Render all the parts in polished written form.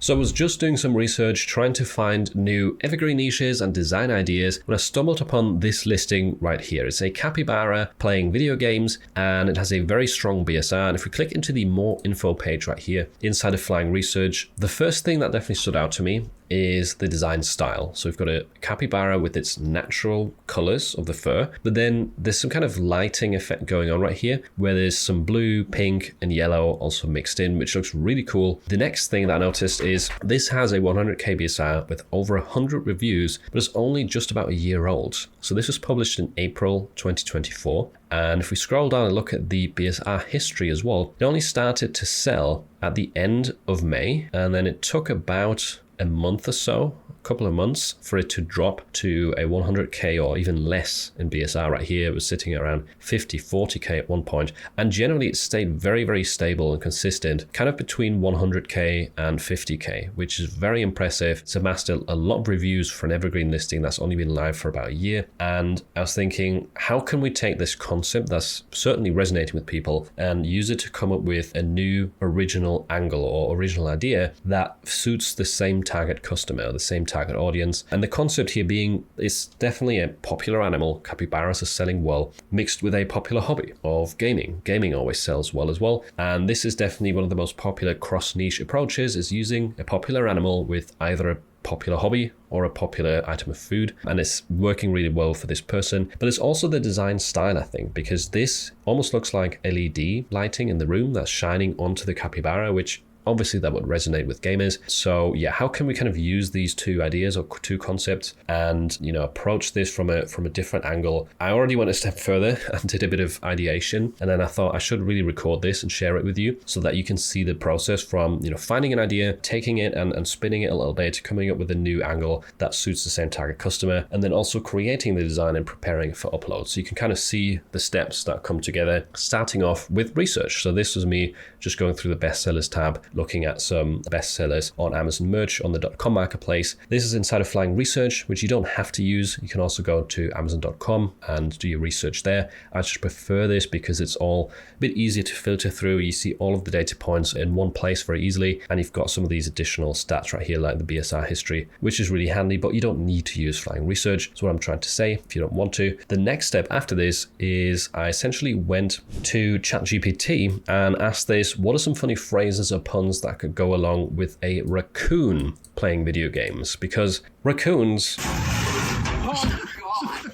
So I was just doing some research trying to find new evergreen niches and design ideas when I stumbled upon this listing right here. It's a capybara playing video games and it has a very strong BSR. And if we click into the more info page right here inside of Flying Research, the first thing that definitely stood out to me is the design style. So we've got a capybara with its natural colors of the fur, but then there's some kind of lighting effect going on right here where there's some blue, pink, and yellow also mixed in, which looks really cool. The next thing that I noticed is this has a 100k BSR with over 100 reviews, but it's only just about a year old. So this was published in April 2024. And if we scroll down and look at the BSR history as well, it only started to sell at the end of May, and then it took about a month or so, a couple of months, for it to drop to a 100k or even less in BSR. Right here it was sitting at around 50, 40k at one point, and generally it stayed very, very stable and consistent, kind of between 100k and 50k, which is very impressive. It's amassed a lot of reviews for an evergreen listing that's only been live for about a year. And I was thinking, how can we take this concept that's certainly resonating with people and use it to come up with a new original angle or original idea that suits the same target customer, the same target audience. And the concept here being, it's definitely a popular animal. Capybaras are selling well, mixed with a popular hobby of gaming. Gaming always sells well as well. And this is definitely one of the most popular cross-niche approaches, is using a popular animal with either a popular hobby or a popular item of food, and it's working really well for this person. But it's also the design style, I think, because this almost looks like LED lighting in the room that's shining onto the capybara, which obviously that would resonate with gamers. So yeah, how can we kind of use these two ideas or two concepts and, you know, approach this from a different angle? I already went a step further and did a bit of ideation, and then I thought I should really record this and share it with you so that you can see the process from, you know, finding an idea, taking it and spinning it a little bit, coming up with a new angle that suits the same target customer, and then also creating the design and preparing it for upload. So you can kind of see the steps that come together, starting off with research. So this was me just going through the bestsellers tab, looking at some bestsellers on Amazon merch on the .com marketplace. This is inside of Flying Research, which you don't have to use. You can also go to Amazon.com and do your research there. I just prefer this because it's all a bit easier to filter through. You see all of the data points in one place very easily, and you've got some of these additional stats right here, like the BSR history, which is really handy, but you don't need to use Flying Research. That's what I'm trying to say if you don't want to. The next step after this is I essentially went to ChatGPT and asked this, what are some funny phrases or puns that could go along with a raccoon playing video games? Because raccoons,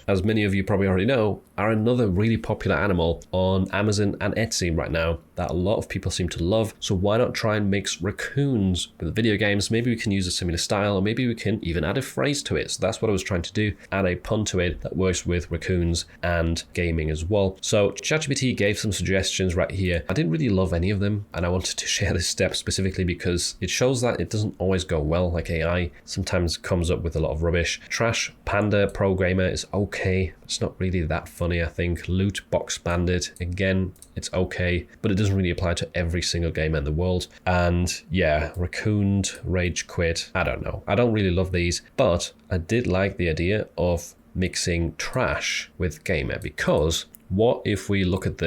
as many of you probably already know, are another really popular animal on Amazon and Etsy right now that a lot of people seem to love. So why not try and mix raccoons with video games? Maybe we can use a similar style, or maybe we can even add a phrase to it. So that's what I was trying to do, add a pun to it that works with raccoons and gaming as well. So ChatGPT gave some suggestions right here. I didn't really love any of them, and I wanted to share this step specifically because it shows that it doesn't always go well. Like AI sometimes comes up with a lot of rubbish. Trash Panda Pro Gamer is okay. It's not really that funny, I think. Loot Box Bandit, again, it's okay, but it doesn't really apply to every single gamer in the world. And yeah, Raccooned, Rage Quit, I don't know. I don't really love these, but I did like the idea of mixing trash with gamer, because what if we look at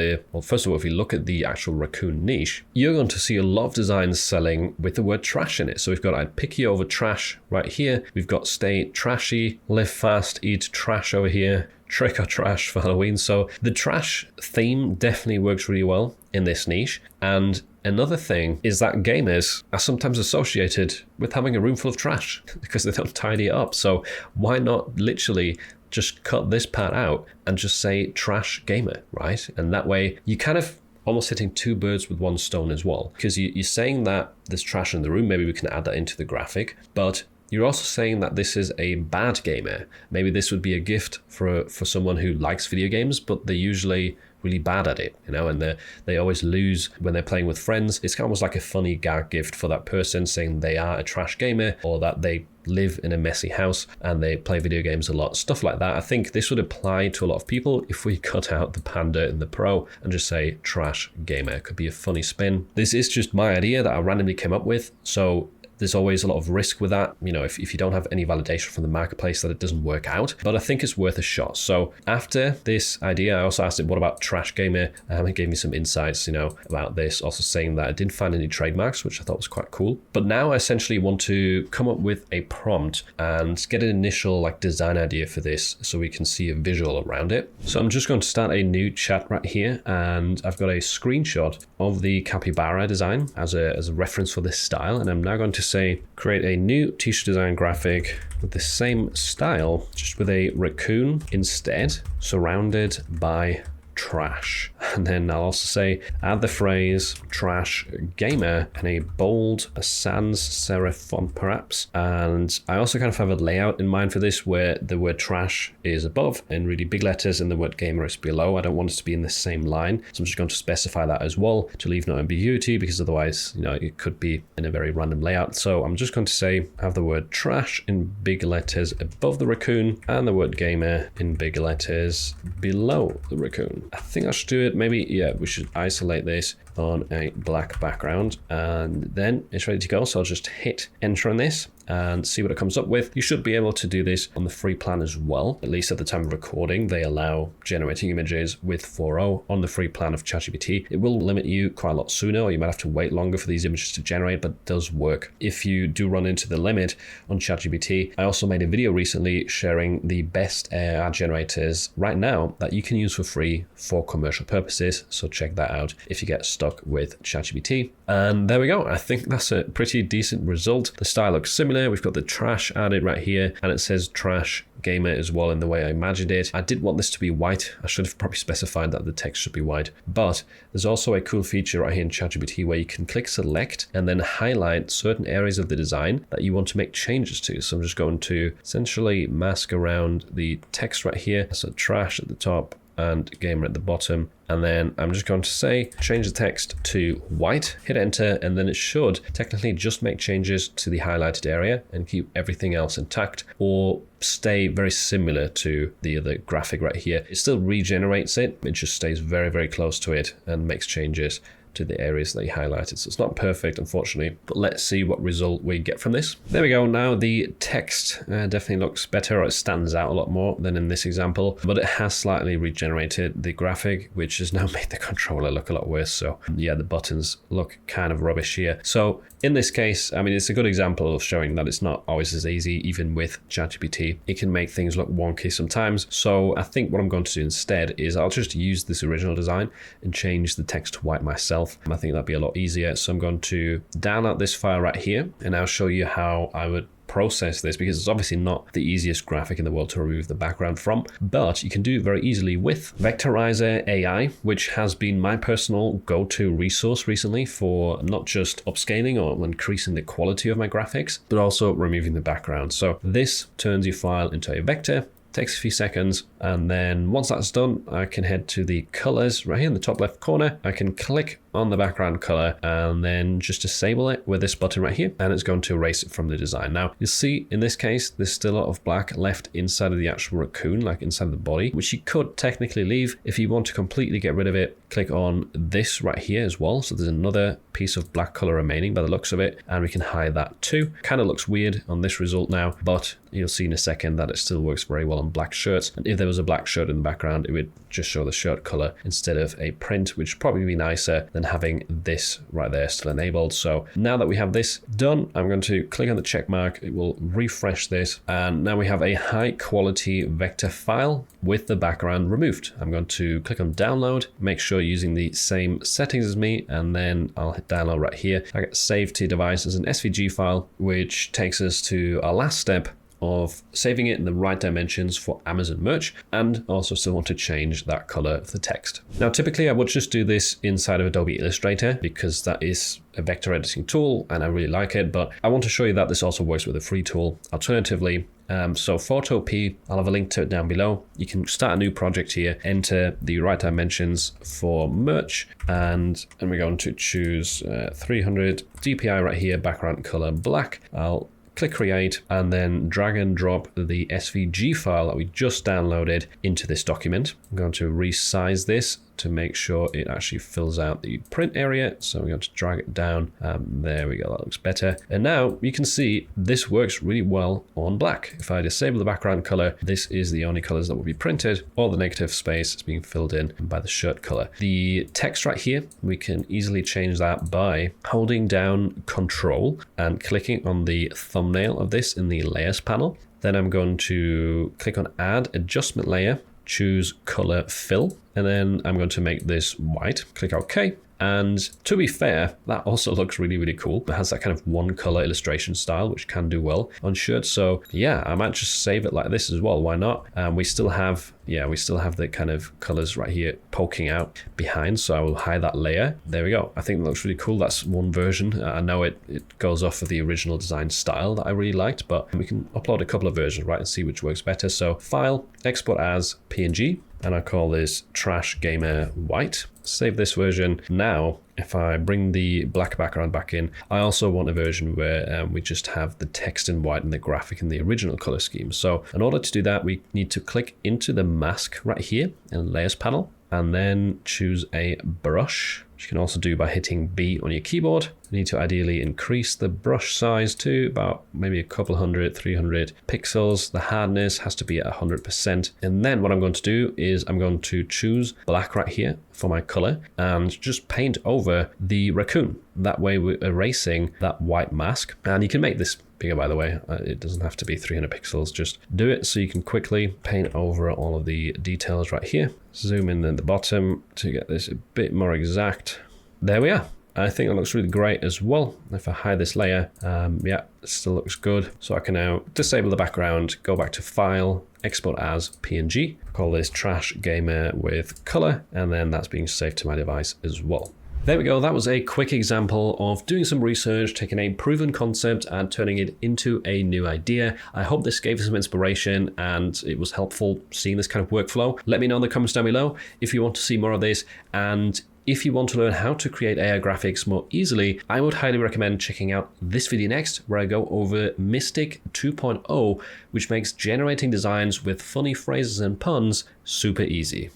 first of all, if we look at the actual raccoon niche, you're going to see a lot of designs selling with the word trash in it. So we've got I'd pick you over trash right here. We've got stay trashy, live fast, eat trash over here, trick or trash for Halloween. So the trash theme definitely works really well in this niche. And another thing is that gamers are sometimes associated with having a room full of trash because they don't tidy it up. So why not literally just cut this part out and just say trash gamer, right? And that way you kind of almost hitting two birds with one stone as well, because you're saying that there's trash in the room. Maybe we can add that into the graphic, but you're also saying that this is a bad gamer. Maybe this would be a gift for someone who likes video games, but they're usually really bad at it, you know, and they always lose when they're playing with friends. It's almost like a funny gag gift for that person, saying they are a trash gamer or that they live in a messy house and they play video games a lot, stuff like that. I think this would apply to a lot of people if we cut out the panda and the pro and just say trash gamer. It could be a funny spin. This is just my idea that I randomly came up with, so there's always a lot of risk with that, you know, if you don't have any validation from the marketplace that it doesn't work out, but I think it's worth a shot. So after this idea, I also asked it, what about Trash Gamer? It gave me some insights, you know, about this, also saying that I didn't find any trademarks, which I thought was quite cool. But now I essentially want to come up with a prompt and get an initial like design idea for this so we can see a visual around it. So I'm just going to start a new chat right here, and I've got a screenshot of the capybara design as a reference for this style, and I'm now going to say create a new t-shirt design graphic with the same style, just with a raccoon instead, surrounded by trash. And then I'll also say add the phrase trash gamer in a bold, a sans serif font perhaps. And I also kind of have a layout in mind for this where the word trash is above in really big letters and the word gamer is below. I don't want it to be in the same line, so I'm just going to specify that as well to leave no ambiguity, because otherwise, you know, it could be in a very random layout. So I'm just going to say have the word trash in big letters above the raccoon and the word gamer in big letters below the raccoon. I think I should do it. Maybe, yeah, we should isolate this on a black background, and then it's ready to go. So I'll just hit enter on this and see what it comes up with. You should be able to do this on the free plan as well. At least at the time of recording, they allow generating images with 4.0 on the free plan of ChatGPT. It will limit you quite a lot sooner, or you might have to wait longer for these images to generate, but it does work if you do run into the limit on ChatGPT. I also made a video recently sharing the best ad generators right now that you can use for free for commercial purposes. So check that out if you get stuck with ChatGPT. And there we go. I think that's a pretty decent result. The style looks similar. We've got the trash added right here, and it says trash gamer as well in the way I imagined it. I did want this to be white. I should have probably specified that the text should be white, but there's also a cool feature right here in ChatGPT where you can click select and then highlight certain areas of the design that you want to make changes to. So I'm just going to essentially mask around the text right here. So trash at the top and gamer at the bottom. And then I'm just going to say, change the text to white, hit enter, and then it should technically just make changes to the highlighted area and keep everything else intact, or stay very similar to the other graphic right here. It still regenerates it. It just stays very, very close to it and makes changes to the areas that you highlighted. So it's not perfect, unfortunately, but let's see what result we get from this. There we go. Now the text definitely looks better, or it stands out a lot more than in this example, but it has slightly regenerated the graphic, which has now made the controller look a lot worse. So yeah, the buttons look kind of rubbish here. So in this case, I mean, it's a good example of showing that it's not always as easy, even with ChatGPT. It can make things look wonky sometimes. So I think what I'm going to do instead is I'll just use this original design and change the text to white myself. I think that'd be a lot easier. So I'm going to download this file right here, and I'll show you how I would process this, because it's obviously not the easiest graphic in the world to remove the background from, but you can do it very easily with Vectorizer AI, which has been my personal go-to resource recently for not just upscaling or increasing the quality of my graphics, but also removing the background. So this turns your file into a vector. Takes a few seconds, and then once that's done, I can head to the colors right here in the top left corner. I can click on the background color and then just disable it with this button right here, and it's going to erase it from the design. Now you'll see in this case there's still a lot of black left inside of the actual raccoon, like inside the body, which you could technically leave. If you want to completely get rid of it, click on this right here as well. So there's another piece of black color remaining by the looks of it, and we can hide that too. Kind of looks weird on this result now, but you'll see in a second that it still works very well on black shirts. And if there was a black shirt in the background, it would just show the shirt color instead of a print, which would probably be nicer than having this right there still enabled. So now that we have this done, I'm going to click on the check mark. It will refresh this, and now we have a high quality vector file with the background removed. I'm going to click on download, make sure you're using the same settings as me, and then I'll hit download right here. I get saved to device as an SVG file, which takes us to our last step of saving it in the right dimensions for Amazon merch, and also still want to change that color of the text. Now, typically I would just do this inside of Adobe Illustrator because that is a vector editing tool and I really like it, but I want to show you that this also works with a free tool. Alternatively, so Photopea, I'll have a link to it down below. You can start a new project here, enter the right dimensions for merch, and we're going to choose 300 DPI right here, background color black. I'll click create and then drag and drop the SVG file that we just downloaded into this document. I'm going to resize this to make sure it actually fills out the print area. So we're going to drag it down. There we go, that looks better. And now you can see this works really well on black. If I disable the background color, this is the only colors that will be printed. All the negative space is being filled in by the shirt color. The text right here, we can easily change that by holding down Control and clicking on the thumbnail of this in the layers panel. Then I'm going to click on Add Adjustment Layer, choose Color Fill, and then I'm going to make this white. Click OK. And to be fair, that also looks really, really cool. It has that kind of one color illustration style, which can do well on shirts. So yeah, I might just save it like this as well. Why not? We still have the kind of colors right here poking out behind. So I will hide that layer. There we go. I think that looks really cool. That's one version. I know it goes off of the original design style that I really liked, but we can upload a couple of versions, right, and see which works better. So File, Export as PNG. And I call this Trash Gamer White. Save this version. Now, if I bring the black background back in, I also want a version where we just have the text in white and the graphic in the original color scheme. So in order to do that, we need to click into the mask right here in the layers panel, and then choose a brush, which you can also do by hitting B on your keyboard. You need to ideally increase the brush size to about maybe a couple hundred, 300 pixels. The hardness has to be at 100%. And then what I'm going to do is I'm going to choose black right here for my color and just paint over the raccoon. That way we're erasing that white mask. And you can make this bigger, by the way. It doesn't have to be 300 pixels. Just do it so you can quickly paint over all of the details right here. Zoom in at the bottom to get this a bit more exact. There we are. I think it looks really great as well. If I hide this layer, yeah, it still looks good. So I can now disable the background, go back to File, Export as PNG. Call this Trash Gamer with color, and then that's being saved to my device as well. There we go. That was a quick example of doing some research, taking a proven concept and turning it into a new idea. I hope this gave you some inspiration and it was helpful seeing this kind of workflow. Let me know in the comments down below if you want to see more of this, and if you want to learn how to create AI graphics more easily, I would highly recommend checking out this video next, where I go over Mystic 2.0, which makes generating designs with funny phrases and puns super easy.